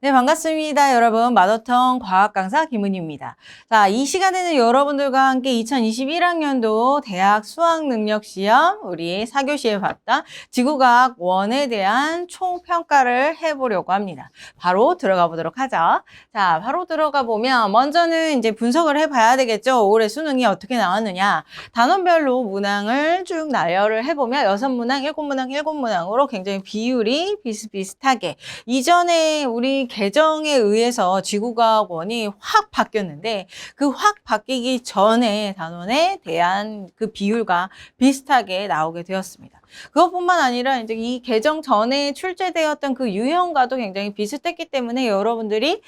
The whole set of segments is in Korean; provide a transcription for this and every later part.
네, 반갑습니다. 여러분, 마더턴 과학 강사 김은희입니다. 자, 이 시간에는 여러분들과 함께 2021학년도 대학 수학능력시험 우리 4교시에 봤던 지구과학 1에 대한 총평가를 해보려고 합니다. 바로 들어가 보도록 하죠. 자, 바로 들어가 보면 먼저는 이제 분석을 해봐야 되겠죠. 올해 수능이 어떻게 나왔느냐. 단원별로 문항을 쭉 나열을 해보면 6문항, 7문항, 7문항으로 굉장히 비율이 비슷비슷하게 이전에 우리 개정에 의해서 지구과학원이 확 바뀌었는데 그 확 바뀌기 전에 단원에 대한 그 비율과 비슷하게 나오게 되었습니다. 그것뿐만 아니라 이제 이 개정 전에 출제되었던 그 유형과도 굉장히 비슷했기 때문에 여러분들이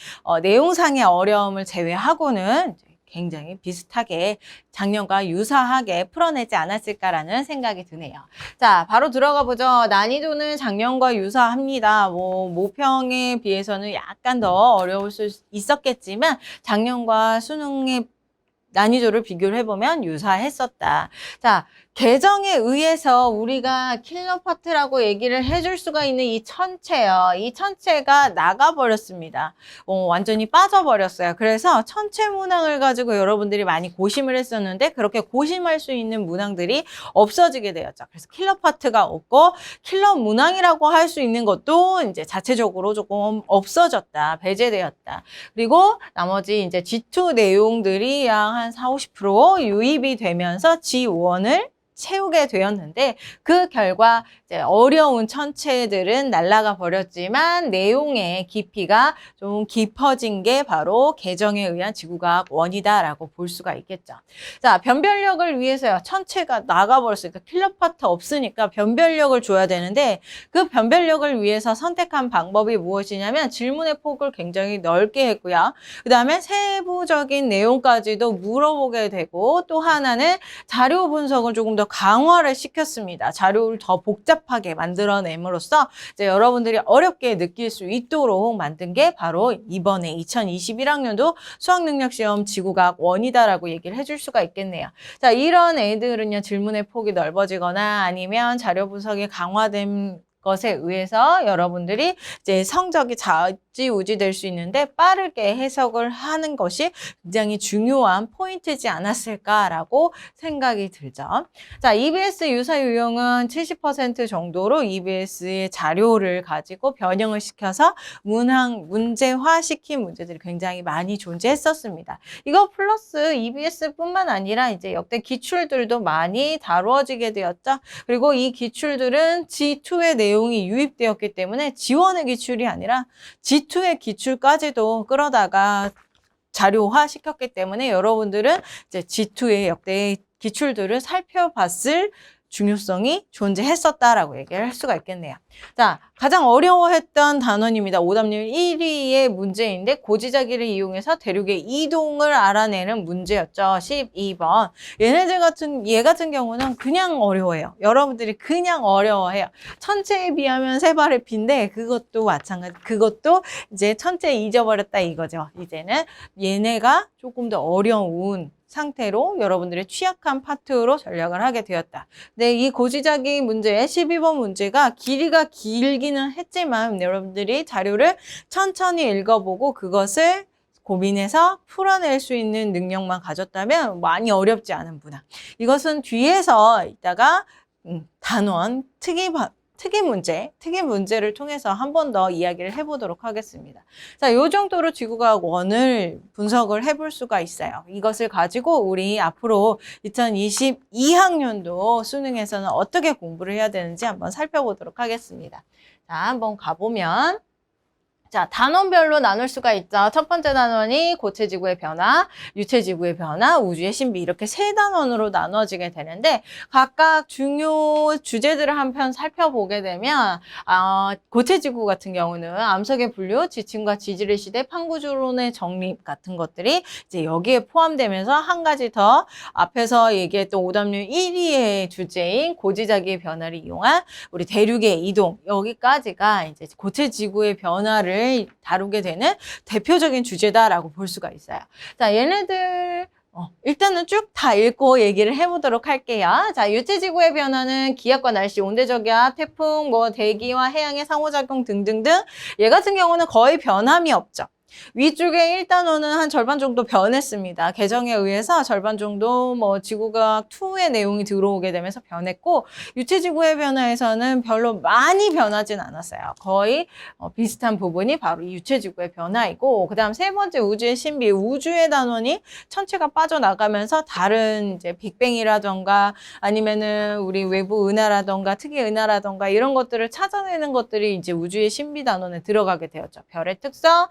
내용상의 어려움을 제외하고는 굉장히 비슷하게 작년과 유사하게 풀어내지 않았을까라는 생각이 드네요. 자, 바로 들어가 보죠. 난이도는 작년과 유사합니다. 모평에 비해서는 약간 더 어려울 수 있었겠지만 작년과 수능의 난이도를 비교를 해보면 유사했었다. 자, 개정에 의해서 우리가 킬러 파트라고 얘기를 해줄 수가 있는 이 천체요. 이 천체가 나가버렸습니다. 완전히 빠져버렸어요. 그래서 천체 문항을 가지고 여러분들이 많이 고심을 했었는데 그렇게 고심할 수 있는 문항들이 없어지게 되었죠. 그래서 킬러 파트가 없고 킬러 문항이라고 할 수 있는 것도 이제 자체적으로 조금 없어졌다. 배제되었다. 그리고 나머지 이제 G2 내용들이 약 한 40~50% 유입이 되면서 G1을 채우게 되었는데 그 결과 이제 어려운 천체들은 날아가 버렸지만 내용의 깊이가 좀 깊어진 게 바로 개정에 의한 지구과학 1이다라고 볼 수가 있겠죠. 자, 변별력을 위해서요. 천체가 나가버렸으니까 킬러 파트 없으니까 변별력을 줘야 되는데 그 변별력을 위해서 선택한 방법이 무엇이냐면 질문의 폭을 굉장히 넓게 했고요. 그 다음에 세부적인 내용까지도 물어보게 되고 또 하나는 자료 분석을 조금 더 강화를 시켰습니다. 자료를 더 복잡하게 만들어냄으로써 이제 여러분들이 어렵게 느낄 수 있도록 만든 게 바로 이번에 2021학년도 수학능력시험 지구과학 1이다라고 얘기를 해줄 수가 있겠네요. 자, 이런 애들은요, 질문의 폭이 넓어지거나 아니면 자료 분석이 강화된 것에 의해서 여러분들이 이제 성적이 좌지우지 될 수 있는데 빠르게 해석을 하는 것이 굉장히 중요한 포인트지 않았을까라고 생각이 들죠. 자, EBS 유사 유형은 70% 정도로 EBS의 자료를 가지고 변형을 시켜서 문제화시킨 문제들이 굉장히 많이 존재했었습니다. 이거 플러스 EBS뿐만 아니라 이제 역대 기출들도 많이 다루어지게 되었죠. 그리고 이 기출들은 G2의 내용이 유입되었기 때문에 G1의 기출이 아니라 G2의 기출까지도 끌어다가 자료화 시켰기 때문에 여러분들은 이제 G2의 역대 기출들을 살펴봤을 중요성이 존재했었다라고 얘기를 할 수가 있겠네요. 자, 가장 어려워했던 단원입니다. 오답률 1위의 문제인데 고지자기를 이용해서 대륙의 이동을 알아내는 문제였죠. 12번. 얘 같은 경우는 그냥 어려워해요. 여러분들이 그냥 어려워해요. 천체에 비하면 세 발의 피인데 그것도 마찬가지. 그것도 이제 천체 잊어버렸다 이거죠. 이제는 얘네가 조금 더 어려운 상태로 여러분들의 취약한 파트로 전략을 하게 되었다. 네, 이 고지자기 문제의 12번 문제가 길이가 길기는 했지만 여러분들이 자료를 천천히 읽어보고 그것을 고민해서 풀어낼 수 있는 능력만 가졌다면 많이 어렵지 않은 분야. 이것은 뒤에서 이따가 단원 특이 문제를 통해서 한 번 더 이야기를 해보도록 하겠습니다. 자, 요 정도로 지구과학 1을 분석을 해볼 수가 있어요. 이것을 가지고 우리 앞으로 2022학년도 수능에서는 어떻게 공부를 해야 되는지 한번 살펴보도록 하겠습니다. 자, 한번 가보면 자, 단원별로 나눌 수가 있죠. 첫 번째 단원이 고체지구의 변화, 유체지구의 변화, 우주의 신비 이렇게 세 단원으로 나눠지게 되는데 각각 중요 주제들을 한편 살펴보게 되면 고체지구 같은 경우는 암석의 분류, 지층과 지질의 시대, 판구주론의 정립 같은 것들이 이제 여기에 포함되면서 한 가지 더 앞에서 얘기했던 오답률 1위의 주제인 고지자기의 변화를 이용한 우리 대륙의 이동 여기까지가 이제 고체지구의 변화를 다루게 되는 대표적인 주제다라고 볼 수가 있어요. 자, 얘네들 일단은 쭉 다 읽고 얘기를 해보도록 할게요. 자, 유체지구의 변화는 기압과 날씨, 온대저기압, 태풍, 대기와 해양의 상호작용 등등등. 얘 같은 경우는 거의 변함이 없죠. 위쪽에 1단원은 한 절반 정도 변했습니다. 개정에 의해서 절반 정도 지구과학 2의 내용이 들어오게 되면서 변했고, 유체지구의 변화에서는 별로 많이 변하진 않았어요. 거의 비슷한 부분이 바로 이 유체지구의 변화이고, 그 다음 세 번째 우주의 신비, 우주의 단원이 천체가 빠져나가면서 다른 이제 빅뱅이라던가 아니면은 우리 외부 은하라던가 특이 은하라던가 이런 것들을 찾아내는 것들이 이제 우주의 신비 단원에 들어가게 되었죠. 별의 특성,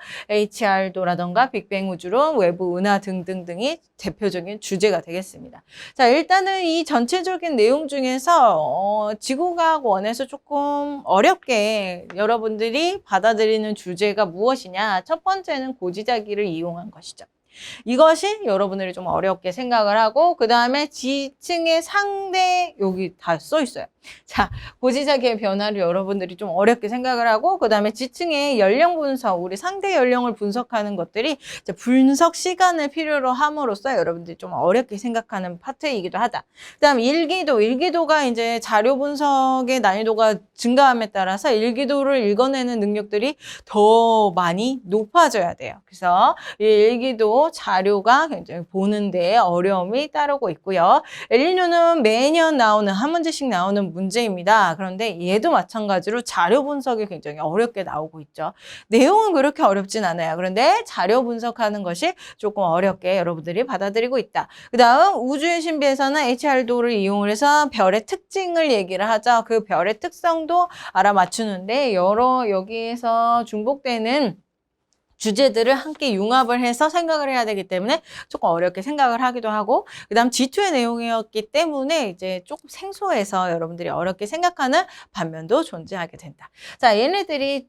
HR도라던가 빅뱅 우주론, 외부 은하 등등등이 대표적인 주제가 되겠습니다. 자, 일단은 이 전체적인 내용 중에서 지구과학 1에서 조금 어렵게 여러분들이 받아들이는 주제가 무엇이냐? 첫 번째는 고지자기를 이용한 것이죠. 이것이 여러분들이 좀 어렵게 생각을 하고, 그 다음에 지층의 상대, 여기 다 써 있어요. 자, 고지자기의 변화를 여러분들이 좀 어렵게 생각을 하고, 그 다음에 지층의 연령 분석, 우리 상대 연령을 분석하는 것들이 이제 분석 시간을 필요로 함으로써 여러분들이 좀 어렵게 생각하는 파트이기도 하다. 그 다음 일기도가 이제 자료 분석의 난이도가 증가함에 따라서 일기도를 읽어내는 능력들이 더 많이 높아져야 돼요. 그래서 이 일기도 자료가 굉장히 보는데 어려움이 따르고 있고요. 엘니뇨는 매년 나오는 한 문제씩 나오는 문제입니다. 그런데 얘도 마찬가지로 자료 분석이 굉장히 어렵게 나오고 있죠. 내용은 그렇게 어렵진 않아요. 그런데 자료 분석하는 것이 조금 어렵게 여러분들이 받아들이고 있다. 그 다음 우주의 신비에서는 HR도를 이용을 해서 별의 특징을 얘기를 하죠. 그 별의 특성도 알아맞추는데 여기에서 중복되는 주제들을 함께 융합을 해서 생각을 해야 되기 때문에 조금 어렵게 생각을 하기도 하고, 그 다음 G2의 내용이었기 때문에 이제 조금 생소해서 여러분들이 어렵게 생각하는 반면도 존재하게 된다. 자, 얘네들이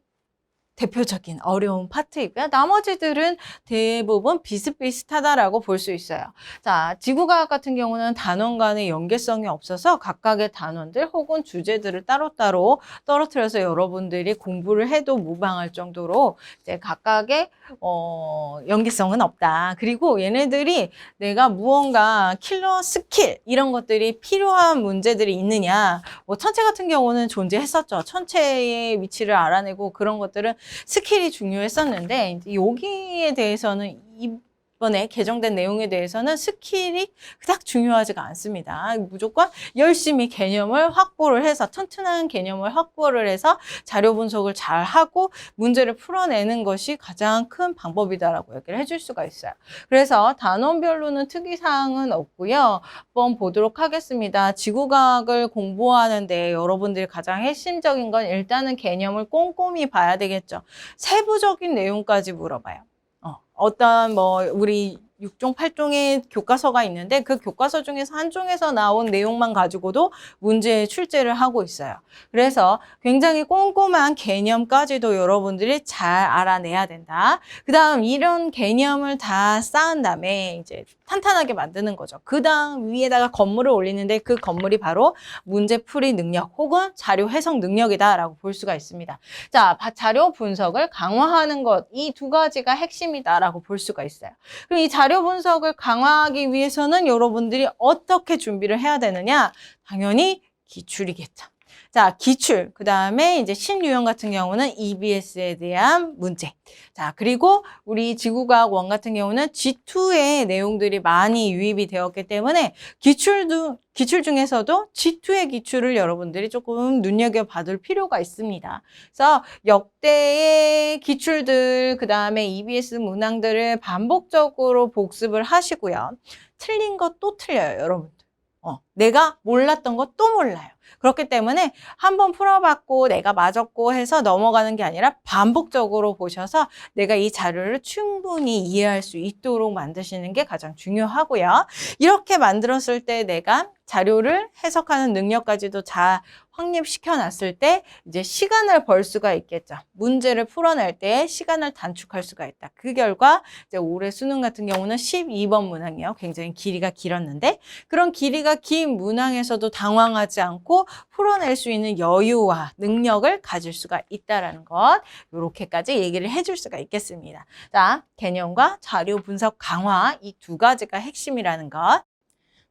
대표적인 어려운 파트이고요. 나머지들은 대부분 비슷비슷하다라고 볼 수 있어요. 자, 지구과학 같은 경우는 단원 간의 연계성이 없어서 각각의 단원들 혹은 주제들을 따로따로 떨어뜨려서 여러분들이 공부를 해도 무방할 정도로 이제 각각의 연계성은 없다. 그리고 얘네들이 내가 무언가 킬러 스킬 이런 것들이 필요한 문제들이 있느냐. 천체 같은 경우는 존재했었죠. 천체의 위치를 알아내고 그런 것들은 스킬이 중요했었는데, 이제 여기에 대해서는 이번에 개정된 내용에 대해서는 스킬이 그닥 중요하지가 않습니다. 무조건 열심히 개념을 확보를 해서 튼튼한 개념을 확보를 해서 자료 분석을 잘 하고 문제를 풀어내는 것이 가장 큰 방법이다라고 얘기를 해줄 수가 있어요. 그래서 단원별로는 특이사항은 없고요. 한번 보도록 하겠습니다. 지구과학을 공부하는데 여러분들이 가장 핵심적인 건 일단은 개념을 꼼꼼히 봐야 되겠죠. 세부적인 내용까지 물어봐요. 어떤 우리 6종, 8종의 교과서가 있는데 그 교과서 중에서 한 종에서 나온 내용만 가지고도 문제에 출제를 하고 있어요. 그래서 굉장히 꼼꼼한 개념까지도 여러분들이 잘 알아내야 된다. 그 다음 이런 개념을 다 쌓은 다음에 이제 탄탄하게 만드는 거죠. 그 다음 위에다가 건물을 올리는데 그 건물이 바로 문제풀이 능력 혹은 자료 해석 능력이다라고 볼 수가 있습니다. 자, 자료 분석을 강화하는 것, 이 두 가지가 핵심이다라고 볼 수가 있어요. 그럼 이 자료 분석을 강화하기 위해서는 여러분들이 어떻게 준비를 해야 되느냐? 당연히 기출이겠죠. 자, 기출. 그 다음에 이제 신유형 같은 경우는 EBS에 대한 문제. 자, 그리고 우리 지구과학 1 같은 경우는 G2의 내용들이 많이 유입이 되었기 때문에 기출 중에서도 G2의 기출을 여러분들이 조금 눈여겨봐둘 필요가 있습니다. 그래서 역대의 기출들, 그 다음에 EBS 문항들을 반복적으로 복습을 하시고요. 틀린 것 또 틀려요, 여러분들. 내가 몰랐던 것 또 몰라요. 그렇기 때문에 한번 풀어봤고 내가 맞았고 해서 넘어가는 게 아니라 반복적으로 보셔서 내가 이 자료를 충분히 이해할 수 있도록 만드시는 게 가장 중요하고요. 이렇게 만들었을 때 내가 자료를 해석하는 능력까지도 확립시켜 놨을 때 이제 시간을 벌 수가 있겠죠. 문제를 풀어낼 때 시간을 단축할 수가 있다. 그 결과 이제 올해 수능 같은 경우는 12번 문항이에요. 굉장히 길이가 길었는데 그런 길이가 긴 문항에서도 당황하지 않고 풀어낼 수 있는 여유와 능력을 가질 수가 있다라는 것. 이렇게까지 얘기를 해줄 수가 있겠습니다. 자, 개념과 자료 분석 강화 이 두 가지가 핵심이라는 것.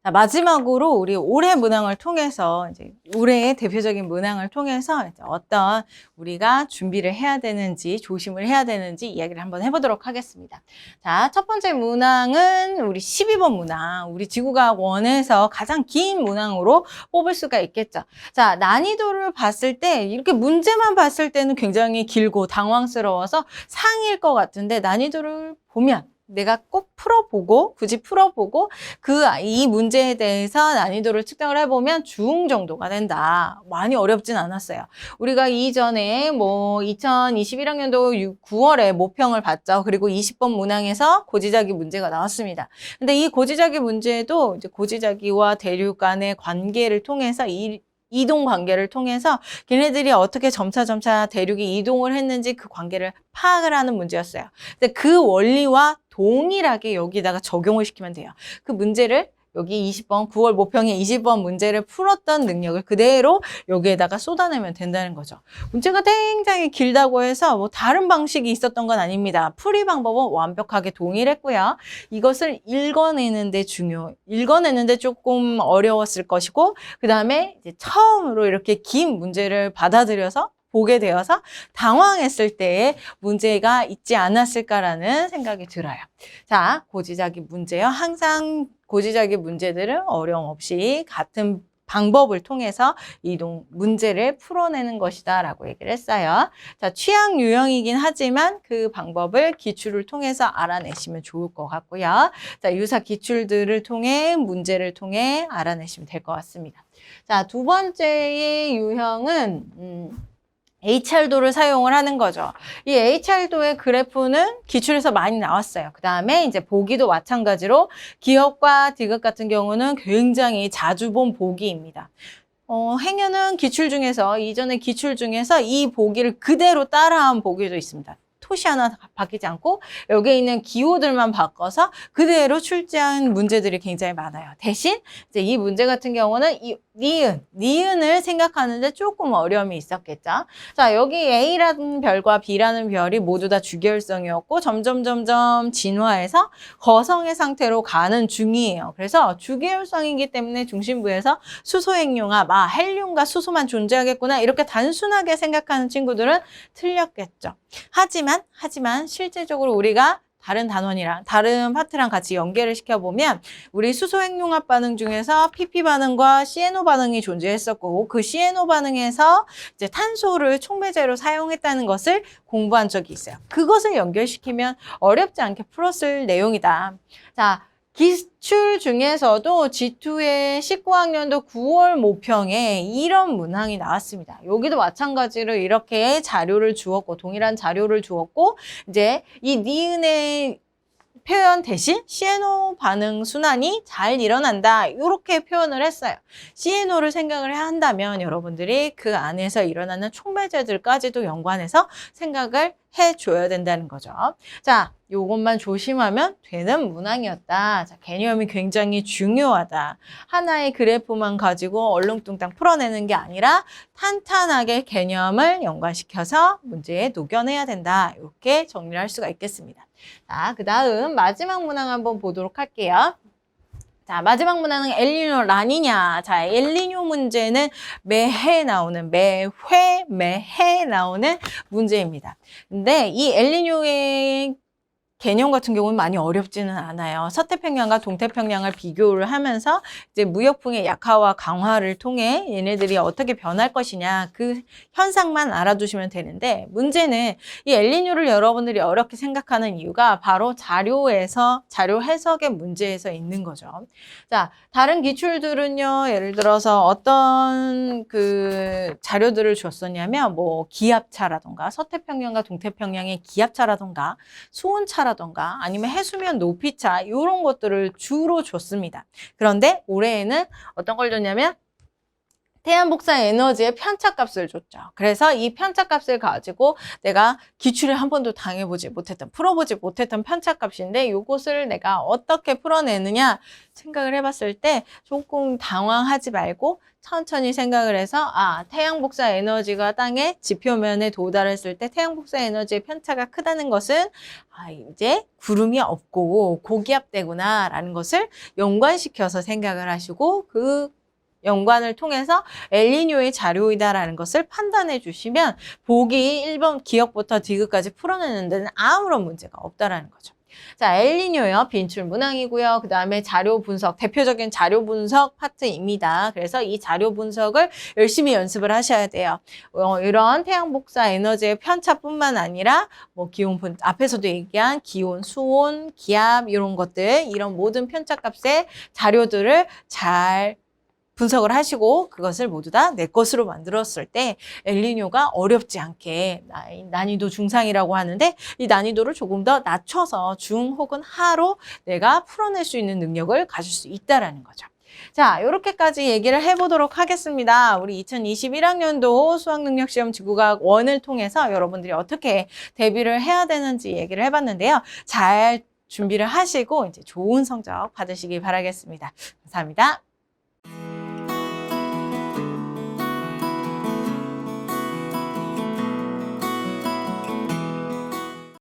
자, 마지막으로 우리 올해 문항을 통해서 이제 올해의 대표적인 문항을 통해서 이제 어떤 우리가 준비를 해야 되는지 조심을 해야 되는지 이야기를 한번 해보도록 하겠습니다. 자, 첫 번째 문항은 우리 12번 문항, 우리 지구과학 원에서 가장 긴 문항으로 뽑을 수가 있겠죠. 자, 난이도를 봤을 때 이렇게 문제만 봤을 때는 굉장히 길고 당황스러워서 상일 것 같은데 난이도를 보면 내가 꼭 풀어보고 굳이 풀어보고 이 문제에 대해서 난이도를 측정을 해보면 중 정도가 된다. 많이 어렵진 않았어요. 우리가 이전에 뭐 2021학년도 9월에 모평을 봤죠. 그리고 20번 문항에서 고지자기 문제가 나왔습니다. 근데 이 고지자기 문제도 이제 고지자기와 대륙 간의 관계를 통해서 이동 관계를 통해서 걔네들이 어떻게 점차 대륙이 이동을 했는지 그 관계를 파악을 하는 문제였어요. 근데 그 원리와 동일하게 여기다가 적용을 시키면 돼요. 그 문제를 여기 20번 9월 모평의 20번 문제를 풀었던 능력을 그대로 여기에다가 쏟아내면 된다는 거죠. 문제가 굉장히 길다고 해서 뭐 다른 방식이 있었던 건 아닙니다. 풀이 방법은 완벽하게 동일했고요. 이것을 읽어내는데 읽어내는데 조금 어려웠을 것이고 그 다음에 이제 처음으로 이렇게 긴 문제를 받아들여서 보게 되어서 당황했을 때에 문제가 있지 않았을까라는 생각이 들어요. 자, 고지자기 문제요. 항상 고지자기 문제들은 어려움 없이 같은 방법을 통해서 문제를 풀어내는 것이다 라고 얘기를 했어요. 자, 취향 유형이긴 하지만 그 방법을 기출을 통해서 알아내시면 좋을 것 같고요. 자, 유사 기출들을 통해 문제를 통해 알아내시면 될 것 같습니다. 자, 두 번째의 유형은 HR도를 사용을 하는 거죠. 이 HR도의 그래프는 기출에서 많이 나왔어요. 그 다음에 이제 보기도 마찬가지로 기업과 디귿 같은 경우는 굉장히 자주 본 보기입니다. 행여는 기출 중에서 이전의 기출 중에서 이 보기를 그대로 따라한 보기도 있습니다. 토시 하나 바뀌지 않고 여기에 있는 기호들만 바꿔서 그대로 출제한 문제들이 굉장히 많아요. 대신 이제 이 문제 같은 경우는 이 니은을 생각하는데 조금 어려움이 있었겠죠. 자, 여기 A라는 별과 B라는 별이 모두 다 주계열성이었고 점점 진화해서 거성의 상태로 가는 중이에요. 그래서 주계열성이기 때문에 중심부에서 수소핵융합, 헬륨과 수소만 존재하겠구나 이렇게 단순하게 생각하는 친구들은 틀렸겠죠. 하지만 실질적으로 우리가 다른 단원이랑 다른 파트랑 같이 연계를 시켜보면 우리 수소핵융합 반응 중에서 PP 반응과 CNO 반응이 존재했었고 그 CNO 반응에서 이제 탄소를 촉매제로 사용했다는 것을 공부한 적이 있어요. 그것을 연결시키면 어렵지 않게 풀었을 내용이다. 자, 기출 중에서도 G2의 19학년도 9월 모평에 이런 문항이 나왔습니다. 여기도 마찬가지로 이렇게 자료를 주었고 동일한 자료를 주었고 이제 이 니은의 표현 대신 CNO 반응 순환이 잘 일어난다 이렇게 표현을 했어요. CNO를 생각을 한다면 여러분들이 그 안에서 일어나는 촉매제들까지도 연관해서 생각을 해줘야 된다는 거죠. 자, 요것만 조심하면 되는 문항이었다. 자, 개념이 굉장히 중요하다. 하나의 그래프만 가지고 얼렁뚱땅 풀어내는 게 아니라 탄탄하게 개념을 연관시켜서 문제에 녹여내야 된다. 이렇게 정리를 할 수가 있겠습니다. 자, 그 다음 마지막 문항 한번 보도록 할게요. 자, 마지막 문항은 엘니뇨 라니냐. 자, 엘니뇨 문제는 매해 나오는 문제입니다. 근데 이 엘니뇨의 개념 같은 경우는 많이 어렵지는 않아요. 서태평양과 동태평양을 비교를 하면서 이제 무역풍의 약화와 강화를 통해 얘네들이 어떻게 변할 것이냐 그 현상만 알아두시면 되는데 문제는 이 엘니뇨를 여러분들이 어렵게 생각하는 이유가 바로 자료 해석의 문제에서 있는 거죠. 자, 다른 기출들은요. 예를 들어서 어떤 그 자료들을 줬었냐면 뭐 기압차라던가 서태평양과 동태평양의 기압차라던가 수온차라던가 아니면 해수면 높이차 이런 것들을 주로 줬습니다. 그런데 올해에는 어떤 걸 줬냐면 태양 복사 에너지의 편차값을 줬죠. 그래서 이 편차값을 가지고 내가 기출을 한 번도 당해보지 못했던, 풀어보지 못했던 편차값인데 이것을 내가 어떻게 풀어내느냐 생각을 해봤을 때 조금 당황하지 말고 천천히 생각을 해서 태양 복사 에너지가 땅의 지표면에 도달했을 때 태양 복사 에너지의 편차가 크다는 것은 이제 구름이 없고 고기압되구나 라는 것을 연관시켜서 생각을 하시고 그 연관을 통해서 엘니뇨의 자료이다라는 것을 판단해 주시면 보기 1번 기억부터 디귿까지 풀어내는 데는 아무런 문제가 없다라는 거죠. 자, 엘니뇨요. 빈출 문항이고요. 그 다음에 자료 분석, 대표적인 자료 분석 파트입니다. 그래서 이 자료 분석을 열심히 연습을 하셔야 돼요. 이런 태양 복사 에너지의 편차뿐만 아니라 기온 앞에서도 얘기한 기온, 수온, 기압 이런 것들, 이런 모든 편차값의 자료들을 잘 분석을 하시고 그것을 모두 다 내 것으로 만들었을 때 엘니뇨가 어렵지 않게 난이도 중상이라고 하는데 이 난이도를 조금 더 낮춰서 중 혹은 하로 내가 풀어낼 수 있는 능력을 가질 수 있다라는 거죠. 자, 이렇게까지 얘기를 해보도록 하겠습니다. 우리 2021학년도 수학능력시험 지구과학 1을 통해서 여러분들이 어떻게 대비를 해야 되는지 얘기를 해봤는데요. 잘 준비를 하시고 이제 좋은 성적 받으시기 바라겠습니다. 감사합니다.